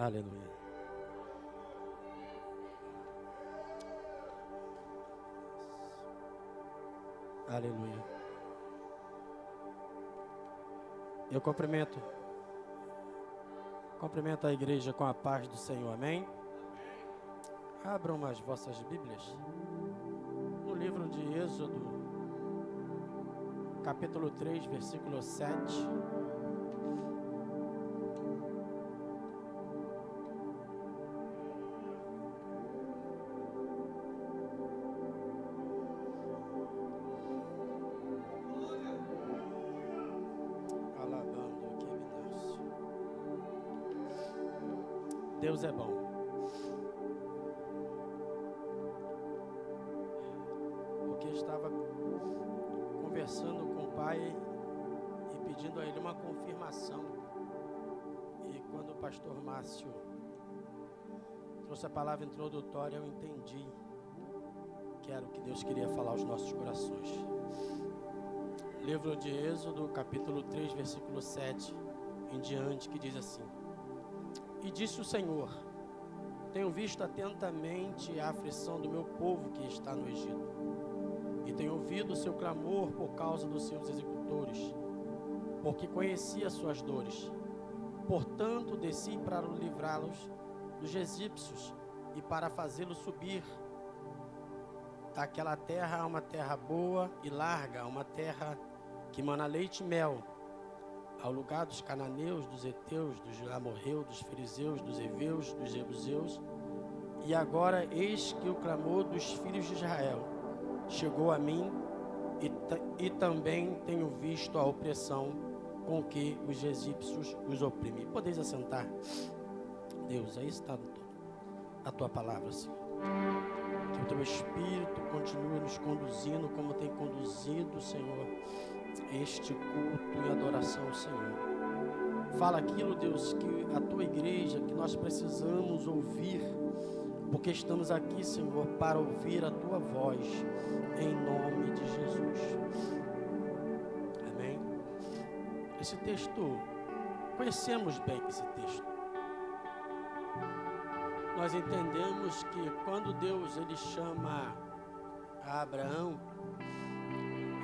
Aleluia. Aleluia. Eu cumprimento a igreja com a paz do Senhor, amém? Abram as vossas Bíblias no livro de Êxodo, capítulo 3, versículo 7. Deus é bom. Porque estava conversando com o pai e pedindo a ele uma confirmação. E quando o pastor Márcio trouxe a palavra introdutória, eu entendi que era o que Deus queria falar aos nossos corações. Livro de Êxodo, capítulo 3, versículo 7 em diante, que diz assim: E disse o Senhor: Tenho visto atentamente a aflição do meu povo que está no Egito, e tenho ouvido o seu clamor por causa dos seus executores, porque conheci as suas dores. Portanto, desci para livrá-los dos egípcios e para fazê-los subir daquela terra a uma terra boa e larga, a uma terra que mana leite e mel, ao lugar dos cananeus, dos heteus, dos amorreus, dos fariseus, dos heveus, dos jebuseus. E agora eis que o clamor dos filhos de Israel chegou a mim, e também tenho visto a opressão com que os egípcios os oprimem. Podeis assentar? Deus, aí está a tua palavra, Senhor. Que o teu Espírito continue nos conduzindo como tem conduzido, Senhor, este culto e adoração ao Senhor. Fala aquilo, Deus, que a tua igreja, que nós precisamos ouvir, porque estamos aqui, Senhor, para ouvir a tua voz, em nome de Jesus. Amém? Esse texto, conhecemos bem esse texto. Nós entendemos que quando Deus ele chama a Abraão,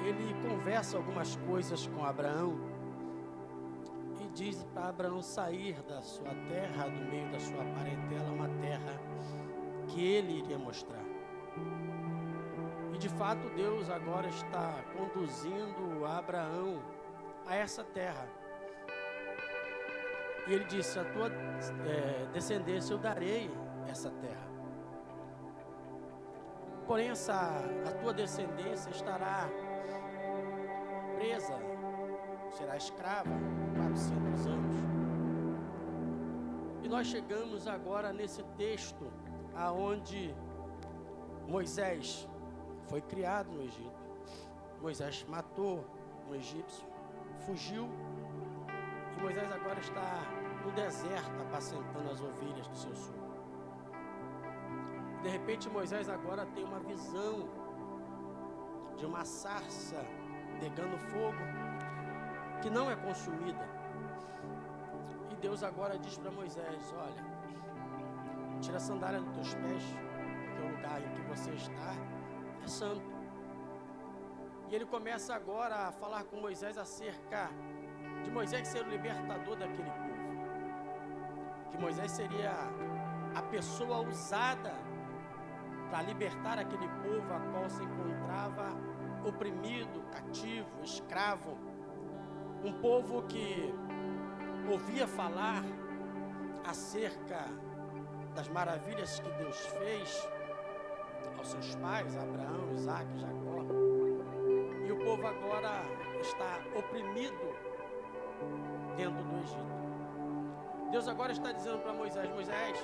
ele conversa algumas coisas com Abraão e diz para Abraão sair da sua terra, do meio da sua parentela, uma terra que ele iria mostrar. E de fato Deus agora está conduzindo Abraão a essa terra. E ele disse: a tua descendência eu darei essa terra. Porém a tua descendência estará presa, será escrava 400 anos. E nós chegamos agora nesse texto aonde Moisés foi criado no Egito. Moisés matou um egípcio, fugiu, e Moisés agora está no deserto apacentando as ovelhas do seu sogro. De repente Moisés agora tem uma visão de uma sarça pegando fogo, que não é consumida. E Deus agora diz para Moisés: olha, tira a sandália dos teus pés, porque o lugar em que você está é santo. E ele começa agora a falar com Moisés acerca de Moisés ser o libertador daquele povo, que Moisés seria a pessoa usada para libertar aquele povo a qual se encontrava oprimido, cativo, escravo. Um povo que ouvia falar acerca das maravilhas que Deus fez aos seus pais, Abraão, Isaac, Jacó. E o povo agora está oprimido dentro do Egito. Deus agora está dizendo para Moisés: Moisés,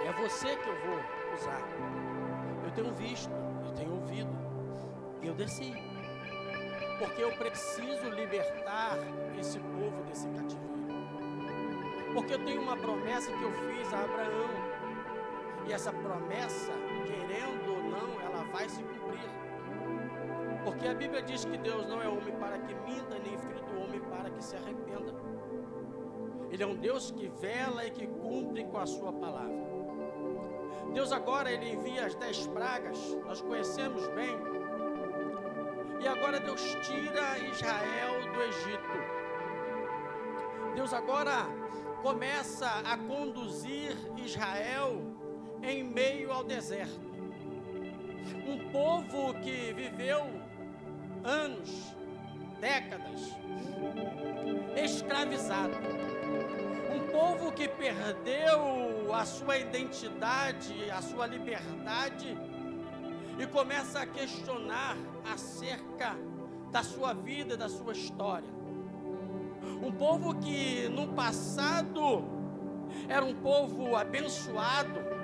é você que eu vou usar. Eu tenho visto, eu tenho ouvido, e eu desci, porque eu preciso libertar esse povo desse cativeiro, porque eu tenho uma promessa que eu fiz a Abraão, e essa promessa, querendo ou não, ela vai se cumprir, porque a Bíblia diz que Deus não é homem para que minta, nem filho do homem para que se arrependa. Ele é um Deus que vela e que cumpre com a sua palavra. Deus agora, Ele envia as 10 pragas, nós conhecemos bem. E agora Deus tira Israel do Egito. Deus agora começa a conduzir Israel em meio ao deserto. Um povo que viveu anos, décadas, escravizado. Um povo que perdeu a sua identidade, a sua liberdade e começa a questionar acerca da sua vida, da sua história. Um povo que no passado era um povo abençoado,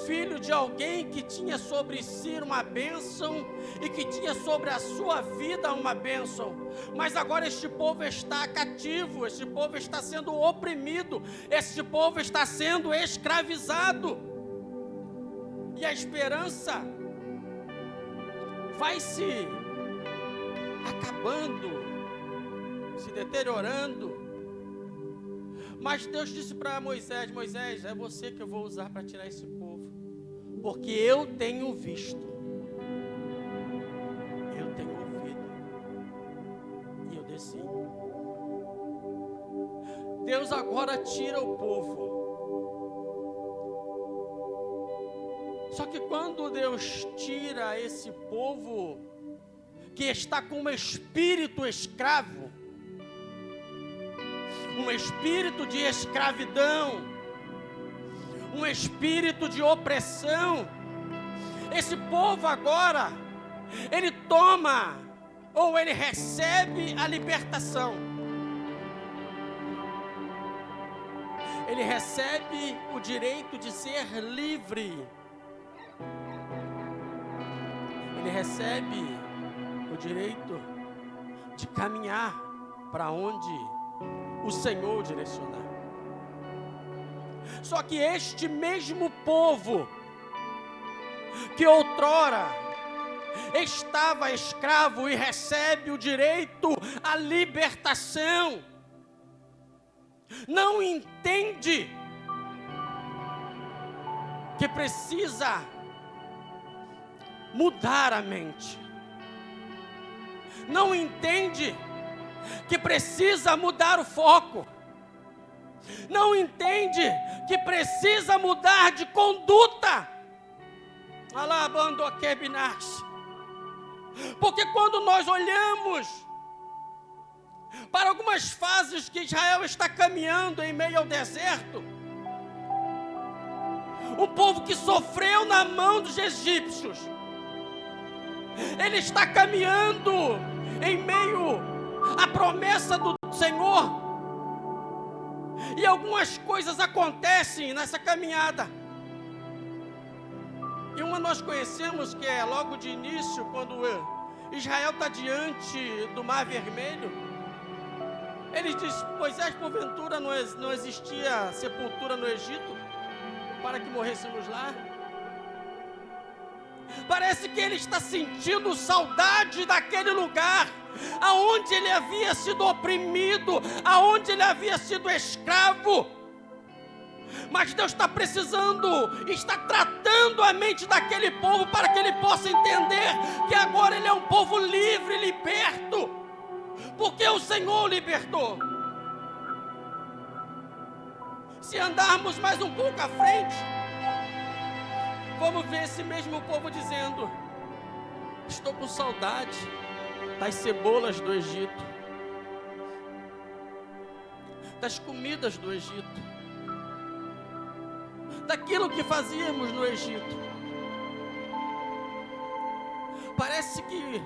filho de alguém que tinha sobre si uma bênção e que tinha sobre a sua vida uma bênção. Mas agora este povo está cativo, este povo está sendo oprimido, este povo está sendo escravizado. E a esperança vai se acabando, se deteriorando. Mas Deus disse para Moisés: Moisés, é você que eu vou usar para tirar esse povo, porque eu tenho visto, eu tenho ouvido, e eu desci. Deus agora tira o povo. Só que quando Deus tira esse povo que está com um espírito escravo, um espírito de escravidão, um espírito de opressão, esse povo agora, ele toma, ou ele recebe a libertação. Ele recebe o direito de ser livre. Ele recebe o direito de caminhar para onde o Senhor direcionar. Só que este mesmo povo que outrora estava escravo e recebe o direito à libertação, não entende que precisa mudar a mente, não entende que precisa mudar o foco, não entende que precisa mudar de conduta. Porque quando nós olhamos para algumas fases que Israel está caminhando em meio ao deserto, um povo que sofreu na mão dos egípcios, ele está caminhando em meio à promessa do Senhor, e algumas coisas acontecem nessa caminhada. E uma nós conhecemos, que é logo de início, quando Israel está diante do Mar Vermelho. Ele diz: Moisés, porventura não existia sepultura no Egito para que morrêssemos lá? Parece que ele está sentindo saudade daquele lugar aonde ele havia sido oprimido, aonde ele havia sido escravo. Mas Deus está precisando, está tratando a mente daquele povo para que ele possa entender que agora ele é um povo livre, liberto, porque o Senhor o libertou. Se andarmos mais um pouco à frente, vamos ver esse mesmo povo dizendo: estou com saudade das cebolas do Egito, das comidas do Egito, daquilo que fazíamos no Egito. Parece que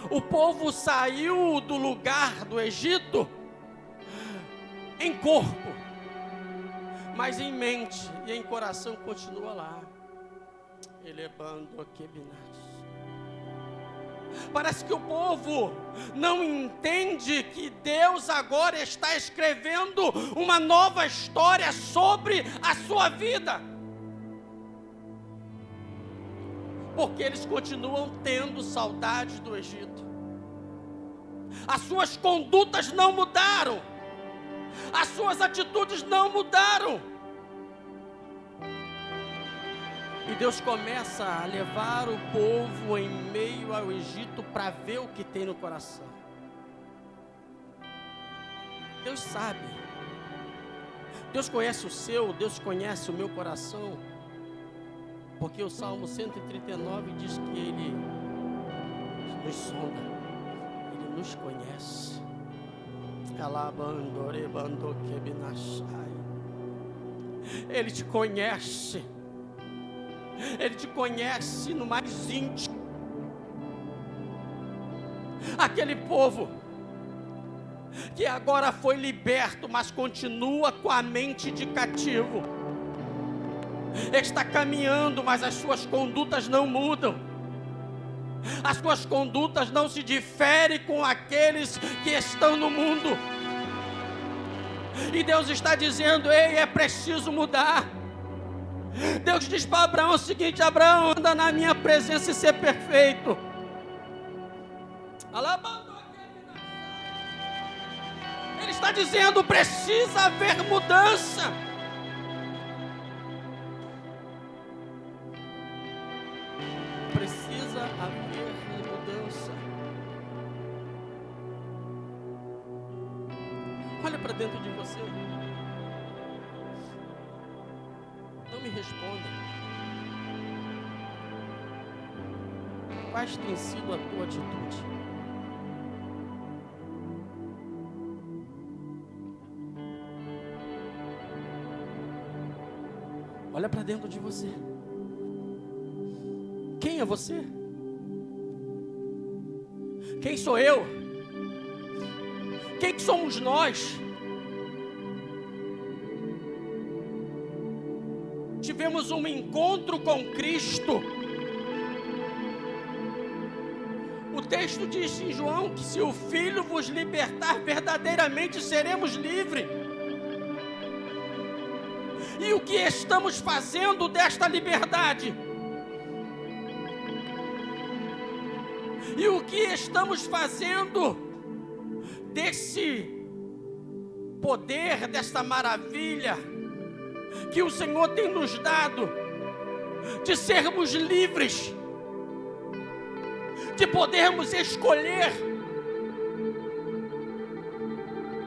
o povo saiu do lugar do Egito em corpo, mas em mente e em coração continua lá. Elebando aqui Binas. Parece que o povo não entende que Deus agora está escrevendo uma nova história sobre a sua vida, porque eles continuam tendo saudade do Egito. As suas condutas não mudaram, As suas atitudes não mudaram. E Deus começa a levar o povo em meio ao Egito para ver o que tem no coração. Deus sabe. Deus conhece o seu, Deus conhece o meu coração. Porque o Salmo 139 diz que Ele nos sonda, Ele nos conhece. Ele te conhece. Ele te conhece no mais íntimo. Aquele povo que agora foi liberto, mas continua com a mente de cativo. Está caminhando, mas as suas condutas não mudam. As suas condutas não se diferem com aqueles que estão no mundo. E Deus está dizendo: ei, é preciso mudar. Deus diz para Abraão o seguinte: Abraão, anda na minha presença e ser perfeito. Ele está dizendo: precisa haver mudança. Precisa haver mudança. Olha para dentro de você. Não me responda. Quais tem sido a tua atitude? Olha para dentro de você. Quem é você? Quem sou eu? Quem somos nós? Tivemos um encontro com Cristo. O texto diz em João que se o Filho vos libertar, verdadeiramente seremos livres. E o que estamos fazendo desta liberdade? E o que estamos fazendo desse poder, desta maravilha que o Senhor tem nos dado, de sermos livres, de podermos escolher?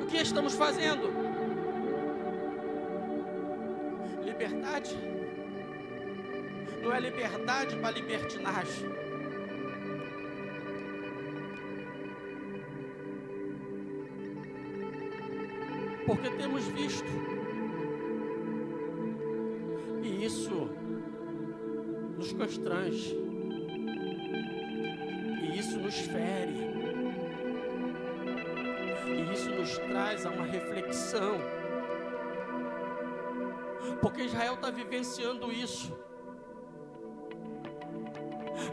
O que estamos fazendo? Liberdade não é liberdade para libertinagem. Porque temos visto, e isso nos constrange, e isso nos fere, e isso nos traz a uma reflexão. Porque Israel está vivenciando isso.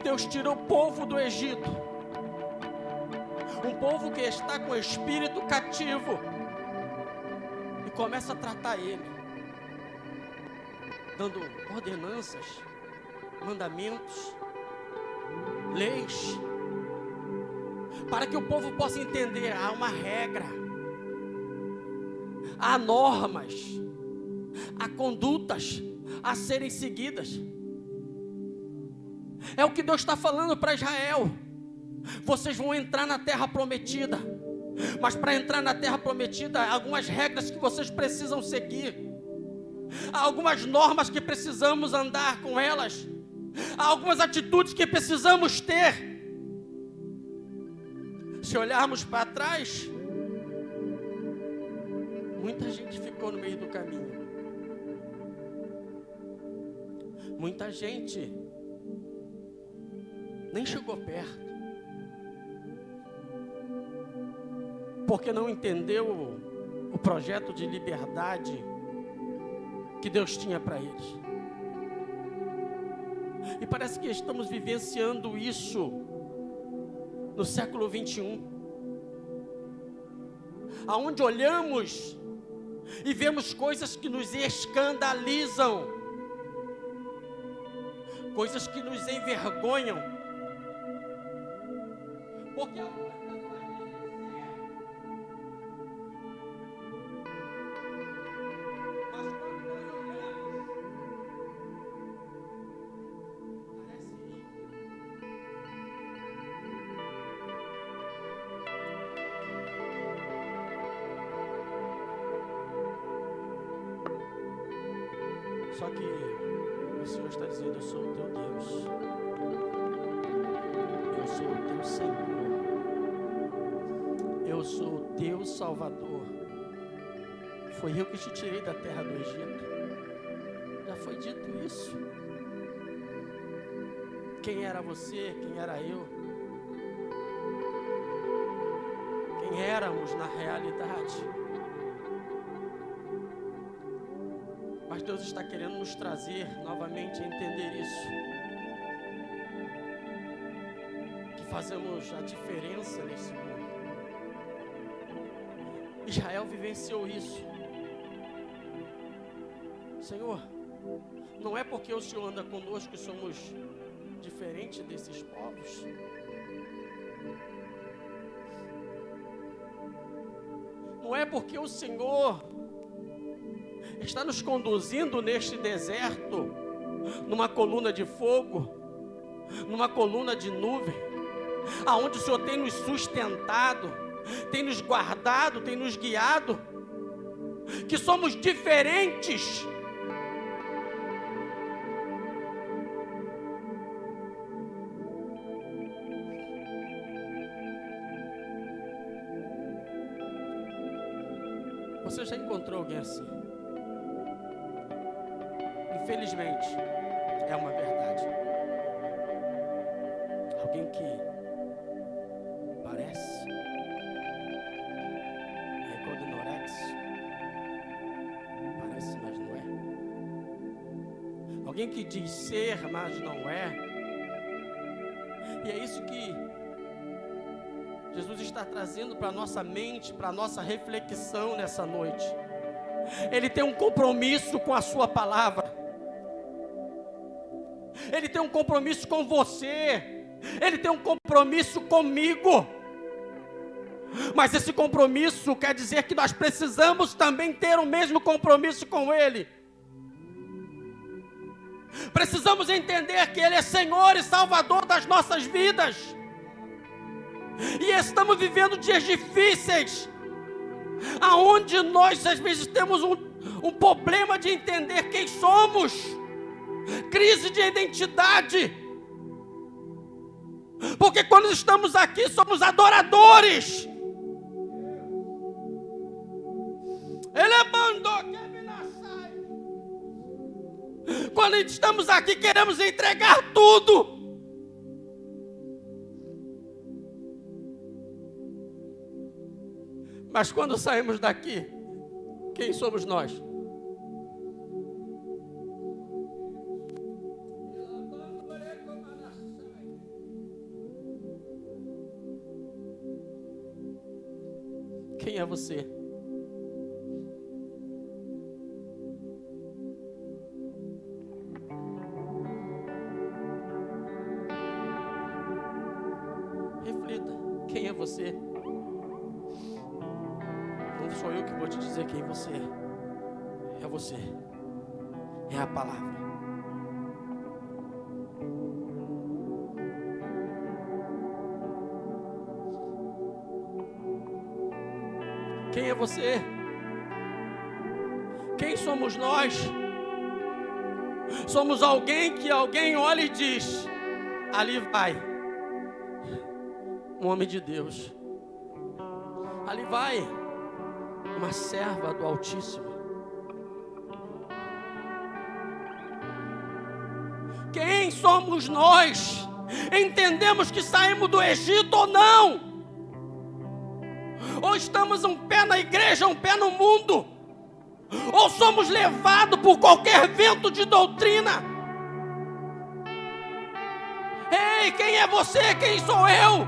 Deus tira o povo do Egito, um povo que está com o espírito cativo, e começa a tratar ele, dando ordenanças, mandamentos, leis, para que o povo possa entender: há uma regra, há normas, há condutas a serem seguidas. É o que Deus está falando para Israel. Vocês vão entrar na terra prometida, mas para entrar na terra prometida, há algumas regras que vocês precisam seguir, há algumas normas que precisamos andar com elas, há algumas atitudes que precisamos ter. Se olharmos para trás, muita gente ficou no meio do caminho. Muita gente nem chegou perto, porque não entendeu o projeto de liberdade que Deus tinha para eles. E parece que estamos vivenciando isso no século 21, aonde olhamos e vemos coisas que nos escandalizam, coisas que nos envergonham, porque Só que o Senhor está dizendo: eu sou o teu Deus, eu sou o teu Senhor, eu sou o teu Salvador. Foi eu que te tirei da terra do Egito. Já foi dito isso. Quem era você? Quem era eu? Quem éramos na realidade? Mas Deus está querendo nos trazer novamente a entender isso. Que fazemos a diferença nesse mundo. Israel vivenciou isso. Senhor, não é porque o Senhor anda conosco que somos diferentes desses povos. Não é porque o Senhor está nos conduzindo neste deserto, numa coluna de fogo, numa coluna de nuvem, aonde o Senhor tem nos sustentado, tem nos guardado, tem nos guiado, que somos diferentes. Você já encontrou alguém assim? Infelizmente, é uma verdade. Alguém que parece recordenorex, parece, mas não é. Alguém que diz ser, mas não é. E é isso que Jesus está trazendo para a nossa mente, para a nossa reflexão nessa noite. Ele tem um compromisso com a sua palavra. Ele tem um compromisso com você. Ele tem um compromisso comigo. Mas esse compromisso quer dizer que nós precisamos também ter o mesmo compromisso com Ele. Precisamos entender que Ele é Senhor e Salvador das nossas vidas. E estamos vivendo dias difíceis, aonde nós às vezes temos um problema de entender quem somos, crise de identidade, porque quando estamos aqui somos adoradores. Ele mandou que me nasce. Quando estamos aqui queremos entregar tudo. Mas quando saímos daqui, quem somos nós? Quem é você? Reflita, quem é você? Não sou eu que vou te dizer quem você é. É você. É a palavra. Quem é você? Quem somos nós? Somos alguém que alguém olha e diz: ali vai um homem de Deus. Ali vai uma serva do Altíssimo. Quem somos nós? Entendemos que saímos do Egito ou não? Ou estamos um pé na igreja, um pé no mundo? Ou somos levados por qualquer vento de doutrina? Ei, quem é você? Quem sou eu?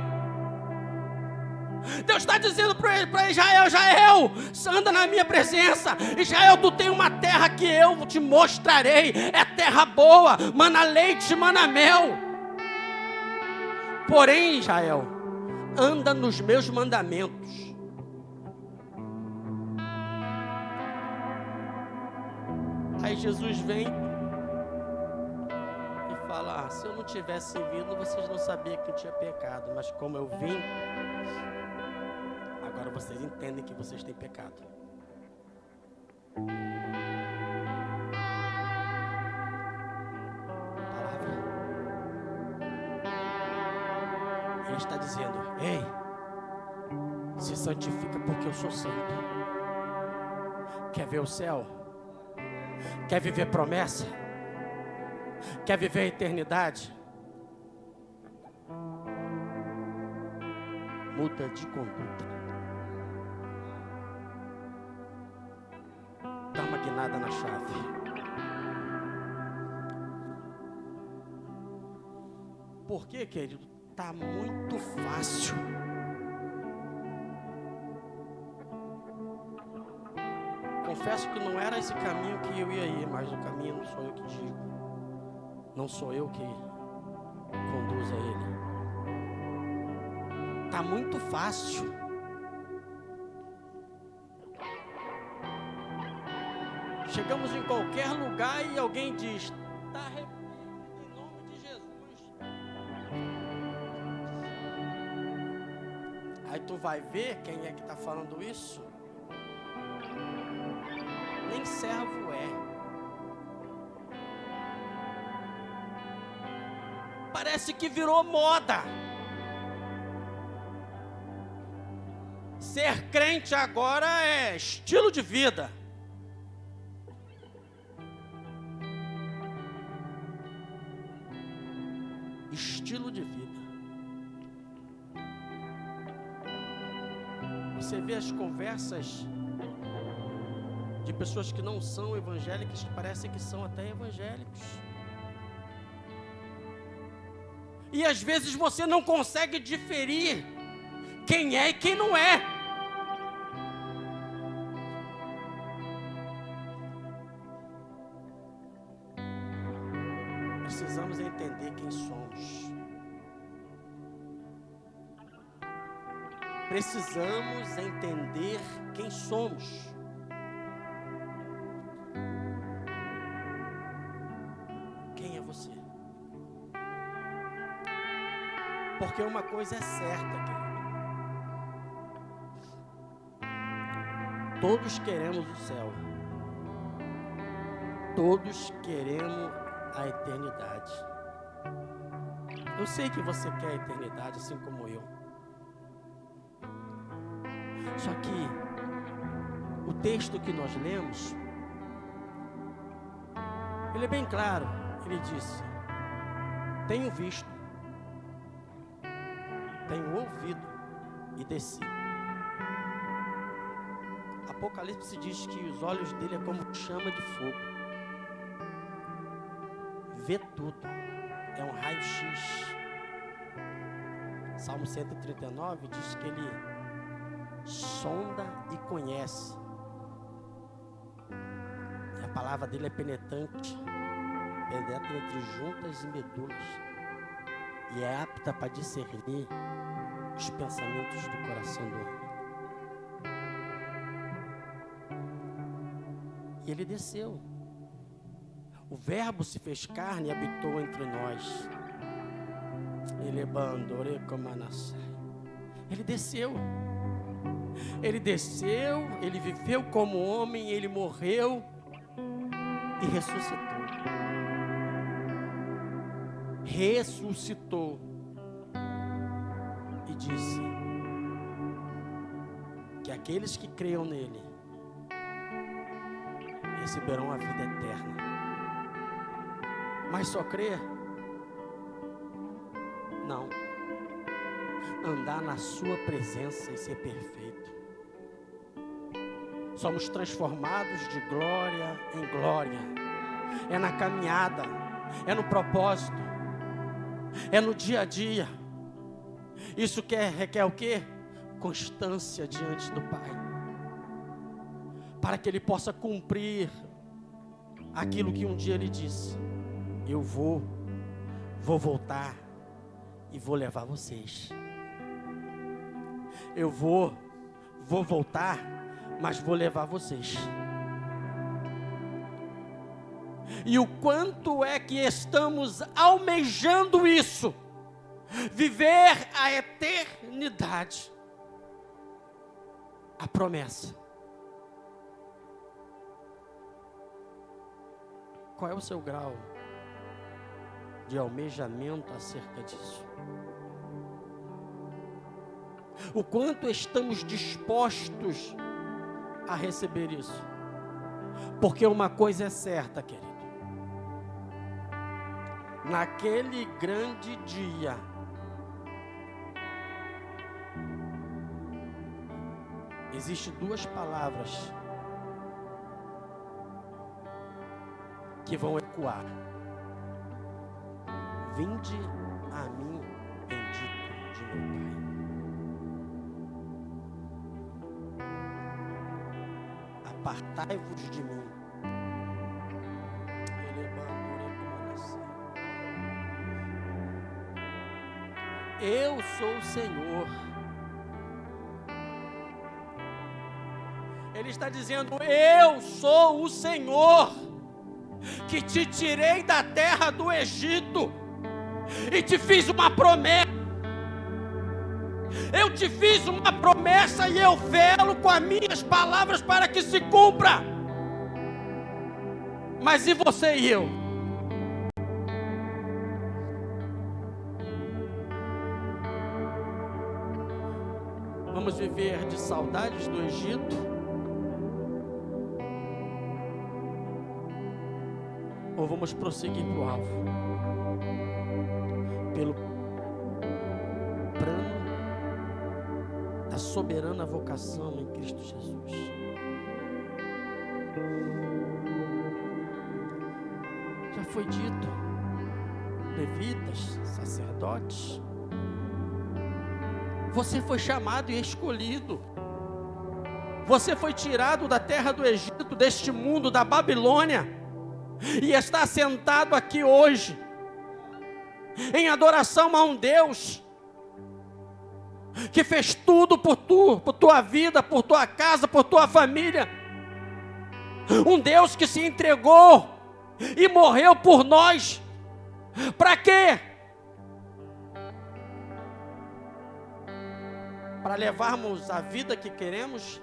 Deus está dizendo para Israel: Israel, anda na minha presença. Israel, tu tem uma terra que eu te mostrarei. É terra boa, mana leite, mana mel. Porém, Israel, anda nos meus mandamentos. Aí Jesus vem e fala: se eu não tivesse vindo, vocês não sabiam que eu tinha pecado. Mas como eu vim, agora vocês entendem que vocês têm pecado. está dizendo: ei, se santifica porque eu sou santo. Quer ver o céu? Quer viver promessa? Quer viver a eternidade? Muda de conduta. Dá uma guinada na chave. Por quê, querido? Tá muito fácil. Confesso que não era esse caminho que eu ia ir, mas o caminho não sou eu que digo. Não sou eu que conduzo a ele. Tá muito fácil. Chegamos em qualquer lugar e alguém diz: está arrependido em nome de Jesus. Aí tu vai ver quem é que está falando isso. Nem servo é. Parece que virou moda. Ser crente agora é estilo de vida. Estilo de vida. Você vê as conversas de pessoas que não são evangélicas, que parecem que são até evangélicos. E às vezes você não consegue diferir quem é e quem não é. Precisamos entender quem somos. Precisamos entender quem somos. Quem é você? Porque uma coisa é certa, querido. Todos queremos o céu. Todos queremos a eternidade. Eu sei que você quer a eternidade, assim como eu. Só que o texto que nós lemos, ele é bem claro. Ele disse: tenho visto, tenho ouvido e desci. Apocalipse diz que os olhos dele é como chama de fogo. Vê tudo. É um raio-x. Salmo 139 diz que ele sonda e conhece. E a palavra dele é penetrante. Penetra entre juntas e medulas. E é apta para discernir os pensamentos do coração do homem. E ele desceu. O Verbo se fez carne e habitou entre nós. Ele bandore como anassai. Ele desceu. Ele desceu, ele viveu como homem, ele morreu e ressuscitou. Ressuscitou e disse que aqueles que creiam nele receberão a vida eterna. Mas só crer? Não. Andar na sua presença e ser perfeito. Somos transformados de glória em glória. É na caminhada, é no propósito, é no dia a dia. Isso requer o quê? Constância diante do Pai, para que Ele possa cumprir aquilo que um dia Ele disse: eu vou voltar e vou levar vocês. Eu vou voltar, mas vou levar vocês. E o quanto é que estamos almejando isso? Viver a eternidade. A promessa. Qual é o seu grau de almejamento acerca disso? O quanto estamos dispostos a receber isso? Porque uma coisa é certa, querido. Naquele grande dia, existem duas palavras que vão ecoar. Vinde a mim, bendito de meu Pai. Apartai-vos de mim. Eu sou o Senhor. Ele está dizendo: eu sou o Senhor, que te tirei da terra do Egito, e te fiz uma promessa. Eu te fiz uma promessa e eu velo com as minhas palavras para que se cumpra. Mas e você e eu? Vamos viver de saudades do Egito? Ou vamos prosseguir para o alvo? Pelo plano da soberana vocação em Cristo Jesus. Já foi dito, levitas, sacerdotes, você foi chamado e escolhido. Você foi tirado da terra do Egito, deste mundo, da Babilônia, e está sentado aqui hoje, em adoração a um Deus que fez tudo por tua vida, por tua casa, por tua família. Um Deus que se entregou e morreu por nós. Para quê? Para levarmos a vida que queremos?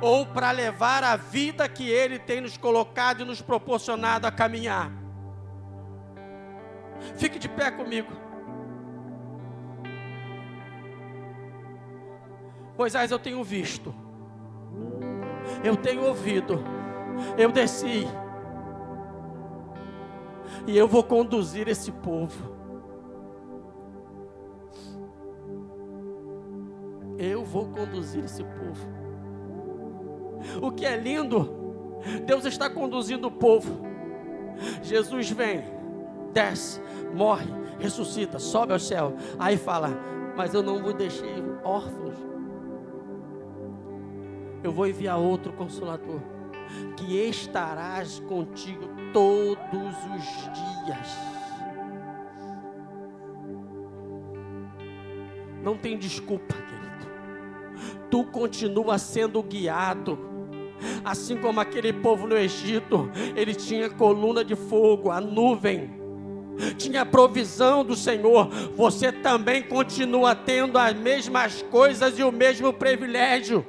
Ou para levar a vida que Ele tem nos colocado e nos proporcionado a caminhar? Fique de pé comigo. Moisés, eu tenho visto, eu tenho ouvido, eu desci, e eu vou conduzir esse povo. Eu vou conduzir esse povo. O que é lindo, Deus está conduzindo o povo. Jesus vem, desce, morre, ressuscita, sobe ao céu. Aí fala: mas eu não vos deixei órfãos. Eu vou enviar outro Consolador, que estarás contigo todos os dias. Não tem desculpa, querido. Tu continua sendo guiado. Assim como aquele povo no Egito, ele tinha coluna de fogo, a nuvem, tinha a provisão do Senhor. Você também continua tendo as mesmas coisas e o mesmo privilégio.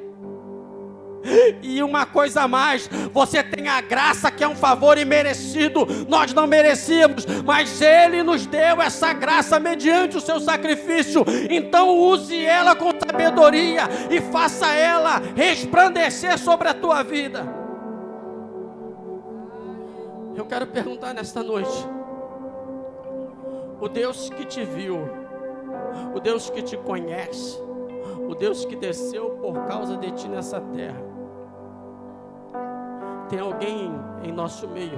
E uma coisa a mais, você tem a graça, que é um favor imerecido. Nós não merecíamos, mas Ele nos deu essa graça mediante o seu sacrifício. Então use ela com sabedoria e faça ela resplandecer sobre a tua vida. Eu quero perguntar nesta noite: o Deus que te viu, o Deus que te conhece, o Deus que desceu por causa de ti nessa terra, tem alguém em nosso meio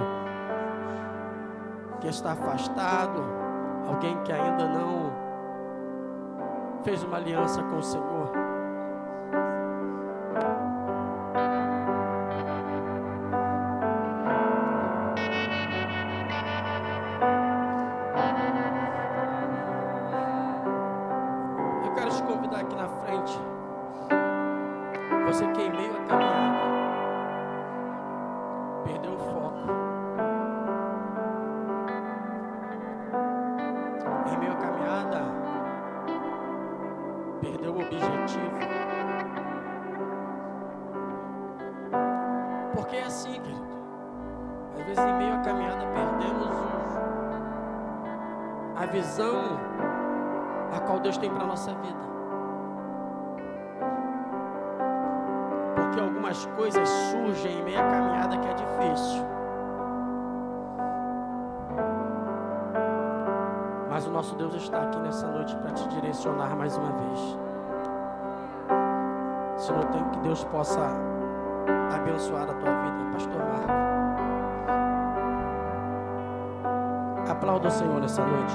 que está afastado, alguém que ainda não fez uma aliança com o Senhor? Eu quero te convidar aqui na frente. Você que é em meio à caminhada perdeu o foco, em meio à caminhada perdeu o objetivo. Porque é assim, querido. Às vezes em meio à caminhada perdemos a visão a qual Deus tem para a nossa vida. Porque algumas coisas surgem em meio à caminhada que é difícil. Mas o nosso Deus está aqui nessa noite para te direcionar mais uma vez. Se não tem, que Deus possa abençoar a tua vida, Pastor Marco. Aplauda o Senhor nessa noite.